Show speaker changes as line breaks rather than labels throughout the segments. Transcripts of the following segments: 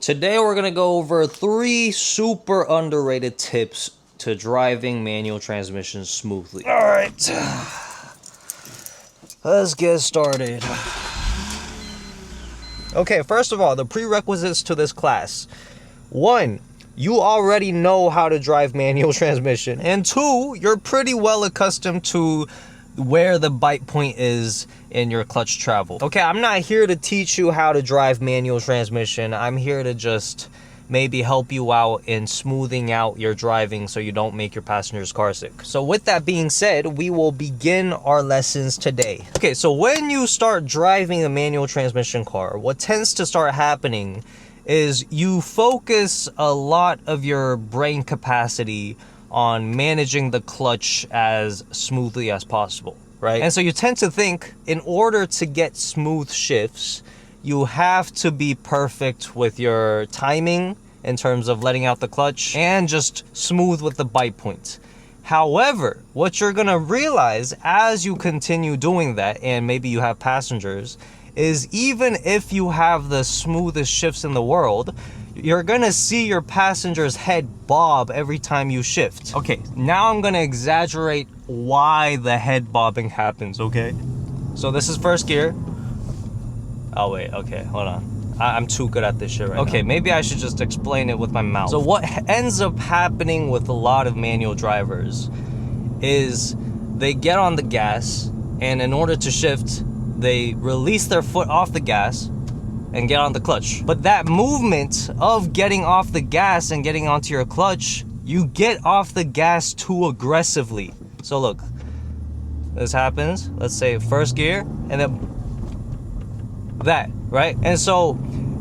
Today we're gonna go over 3 super underrated tips to driving manual transmissions smoothly. All right, let's get started. Okay, first of all, the prerequisites to this class. 1, you already know how to drive manual transmission. And 2, you're pretty well accustomed to where the bite point is in your clutch travel. Okay, I'm not here to teach you how to drive manual transmission. I'm here to just maybe help you out in smoothing out your driving so you don't make your passengers car sick. So with that being said, we will begin our lessons today. Okay, so when you start driving a manual transmission car, what tends to start happening is you focus a lot of your brain capacity on managing the clutch as smoothly as possible, right? And so you tend to think in order to get smooth shifts, you have to be perfect with your timing in terms of letting out the clutch and just smooth with the bite point. However, what you're gonna realize as you continue doing that, and maybe you have passengers, is even if you have the smoothest shifts in the world, you're gonna see your passenger's head bob every time you shift. Okay, now I'm gonna exaggerate why the head bobbing happens, okay? So this is first gear. Oh wait, okay, hold on. I'm too good at this shit right now. Okay, maybe I should just explain it with my mouth. So what ends up happening with a lot of manual drivers is they get on the gas, and in order to shift, they release their foot off the gas and get on the clutch. But that movement of getting off the gas and getting onto your clutch, you get off the gas too aggressively. So look, this happens, let's say first gear, and then that, right? And so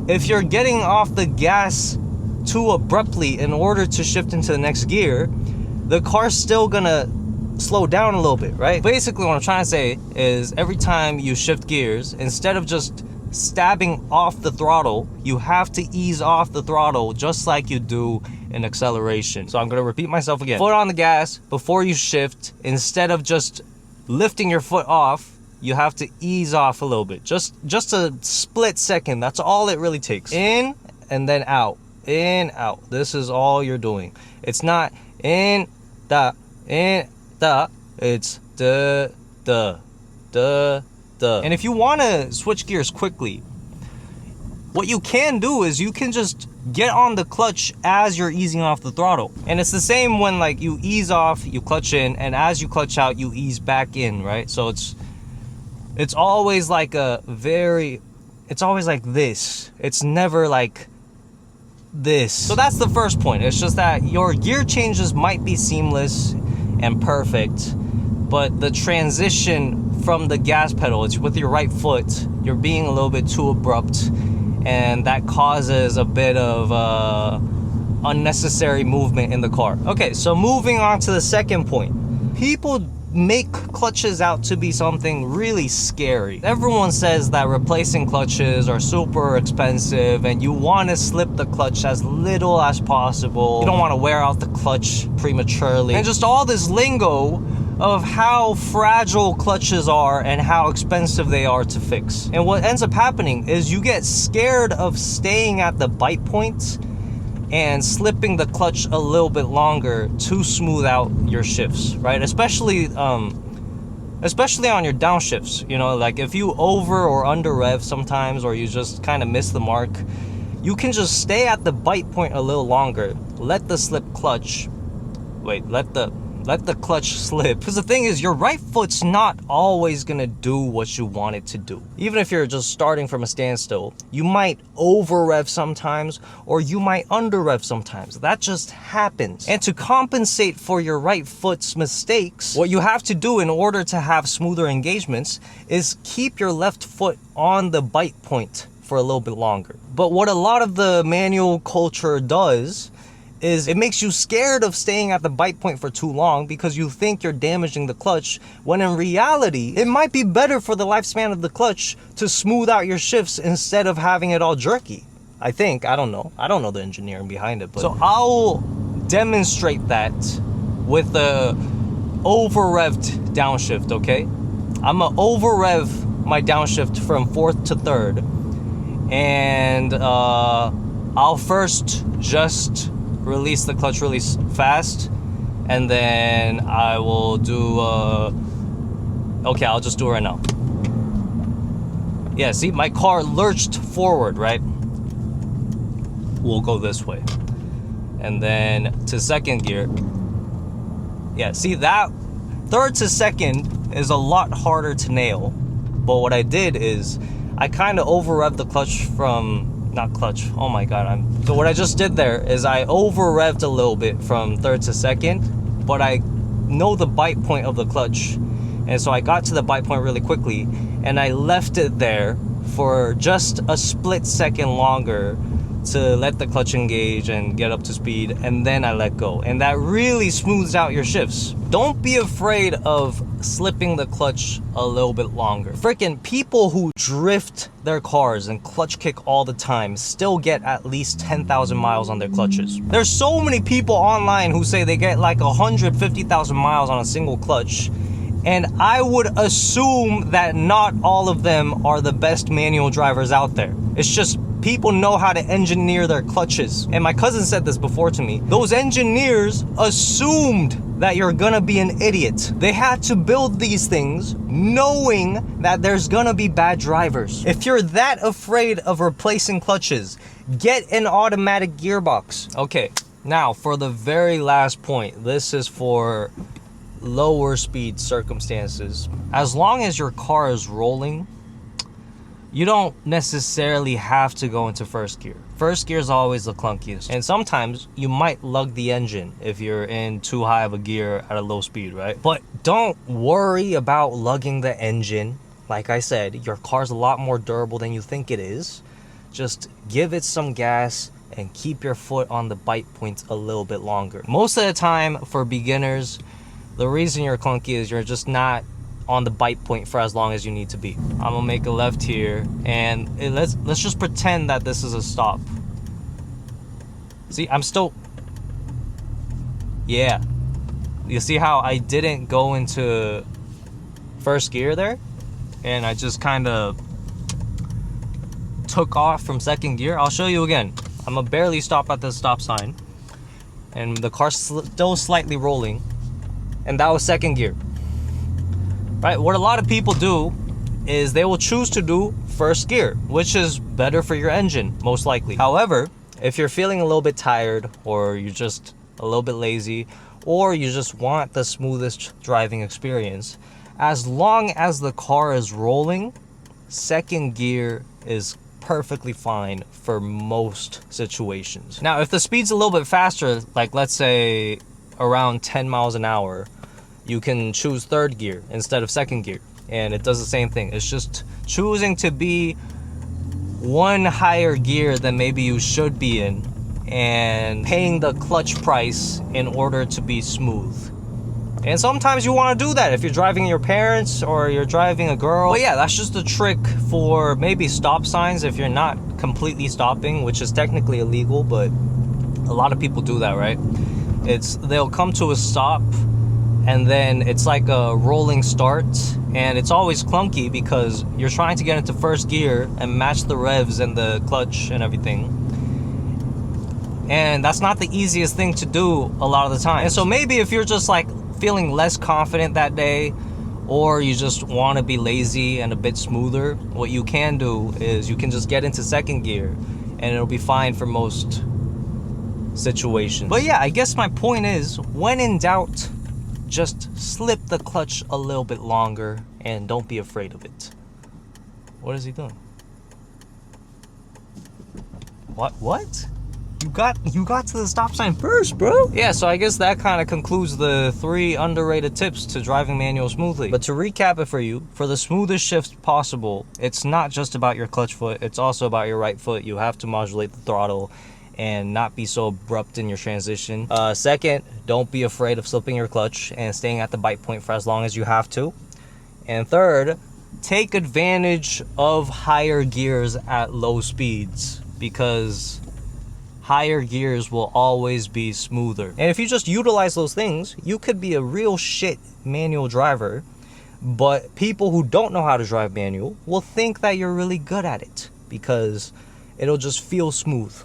if you're getting off the gas too abruptly in order to shift into the next gear, the car's still gonna slow down a little bit, right? Basically what I'm trying to say is every time you shift gears, instead of just stabbing off the throttle, you have to ease off the throttle just like you do in acceleration. So I'm gonna repeat myself again. Foot on the gas before you shift. Instead of just lifting your foot off, you have to ease off a little bit. Just a split second. That's all it really takes. In and then out. In, out. This is all you're doing. It's not in, da, it's da, da, da, da. And if you want to switch gears quickly, what you can do is you can just get on the clutch as you're easing off the throttle. And it's the same when like you ease off, you clutch in, and as you clutch out, you ease back in, right? So it's always like it's always like this. It's never like this. So that's the first point. It's just that your gear changes might be seamless and perfect, but the transition from the gas pedal, it's with your right foot, you're being a little bit too abrupt, and that causes a bit of unnecessary movement in the car. Okay, so moving on to the second point. People make clutches out to be something really scary. Everyone says that replacing clutches are super expensive and you want to slip the clutch as little as possible. You don't want to wear out the clutch prematurely. And just all this lingo of how fragile clutches are and how expensive they are to fix. And what ends up happening is you get scared of staying at the bite point and slipping the clutch a little bit longer to smooth out your shifts, right? Especially on your downshifts, you know, like if you over or under rev sometimes, or you just kind of miss the mark, you can just stay at the bite point a little longer, let the clutch slip. Because the thing is, your right foot's not always gonna do what you want it to do. Even if you're just starting from a standstill, you might over rev sometimes, or you might under rev sometimes. That just happens. And to compensate for your right foot's mistakes, what you have to do in order to have smoother engagements is keep your left foot on the bite point for a little bit longer. But what a lot of the manual culture does is it makes you scared of staying at the bite point for too long because you think you're damaging the clutch, when in reality, it might be better for the lifespan of the clutch to smooth out your shifts instead of having it all jerky. I think, I don't know the engineering behind it, but so I'll demonstrate that with the over-revved downshift, okay? I'm gonna over-rev my downshift from 4th to 3rd, and I'll first just release the clutch really fast, and then I will do okay, I'll just do it right now. Yeah, see, my car lurched forward, right? We'll go this way. And then to second gear. Yeah, see, that third to second is a lot harder to nail. But what I did is I kind of over-revved the clutch from, not clutch, oh my god. So what I just did there is I over-revved a little bit from third to second, but I know the bite point of the clutch. And so I got to the bite point really quickly, and I left it there for just a split second longer to let the clutch engage and get up to speed, and then I let go. And that really smooths out your shifts. Don't be afraid of slipping the clutch a little bit longer. Freaking people who drift their cars and clutch kick all the time still get at least 10,000 miles on their clutches. There's so many people online who say they get like 150,000 miles on a single clutch. And I would assume that not all of them are the best manual drivers out there. It's just people know how to engineer their clutches. And my cousin said this before to me. Those engineers assumed that you're gonna be an idiot. They had to build these things knowing that there's gonna be bad drivers. If you're that afraid of replacing clutches, get an automatic gearbox. Okay, now for the very last point. This is for lower speed circumstances. As long as your car is rolling, you don't necessarily have to go into first gear. First gear is always the clunkiest, and sometimes you might lug the engine if you're in too high of a gear at a low speed, right? But don't worry about lugging the engine. Like I said, your car's a lot more durable than you think it is. Just give it some gas and keep your foot on the bite points a little bit longer. Most of the time for beginners, the reason you're clunky is you're just not on the bite point for as long as you need to be. I'm gonna make a left here, and let's just pretend that this is a stop. See, I'm still, yeah. You see how I didn't go into first gear there? And I just kind of took off from second gear. I'll show you again. I'm gonna barely stop at the stop sign, and the car's still slightly rolling. And that was second gear, right? What a lot of people do is they will choose to do first gear, which is better for your engine, most likely. However, if you're feeling a little bit tired, or you're just a little bit lazy, or you just want the smoothest driving experience, as long as the car is rolling, second gear is perfectly fine for most situations. Now, if the speed's a little bit faster, like let's say around 10 miles an hour, you can choose third gear instead of second gear, and it does the same thing. It's just choosing to be one higher gear than maybe you should be in, and paying the clutch price in order to be smooth. And sometimes you want to do that if you're driving your parents or you're driving a girl. But yeah, that's just a trick for maybe stop signs if you're not completely stopping, which is technically illegal, but a lot of people do that, right? They'll come to a stop, and then it's like a rolling start, and it's always clunky because you're trying to get into first gear and match the revs and the clutch and everything. And that's not the easiest thing to do a lot of the time. And so maybe if you're just like feeling less confident that day, or you just want to be lazy and a bit smoother, what you can do is you can just get into second gear and it'll be fine for most situations. But yeah, I guess my point is, when in doubt, just slip the clutch a little bit longer and don't be afraid of it. What is he doing? What? You got to the stop sign first, bro. Yeah, so I guess that kind of concludes the 3 underrated tips to driving manual smoothly. But to recap it for you, for the smoothest shifts possible, it's not just about your clutch foot, it's also about your right foot. You have to modulate the throttle and not be so abrupt in your transition. Second, don't be afraid of slipping your clutch and staying at the bite point for as long as you have to. And third, take advantage of higher gears at low speeds, because higher gears will always be smoother. And if you just utilize those things, you could be a real shit manual driver, but people who don't know how to drive manual will think that you're really good at it because it'll just feel smooth.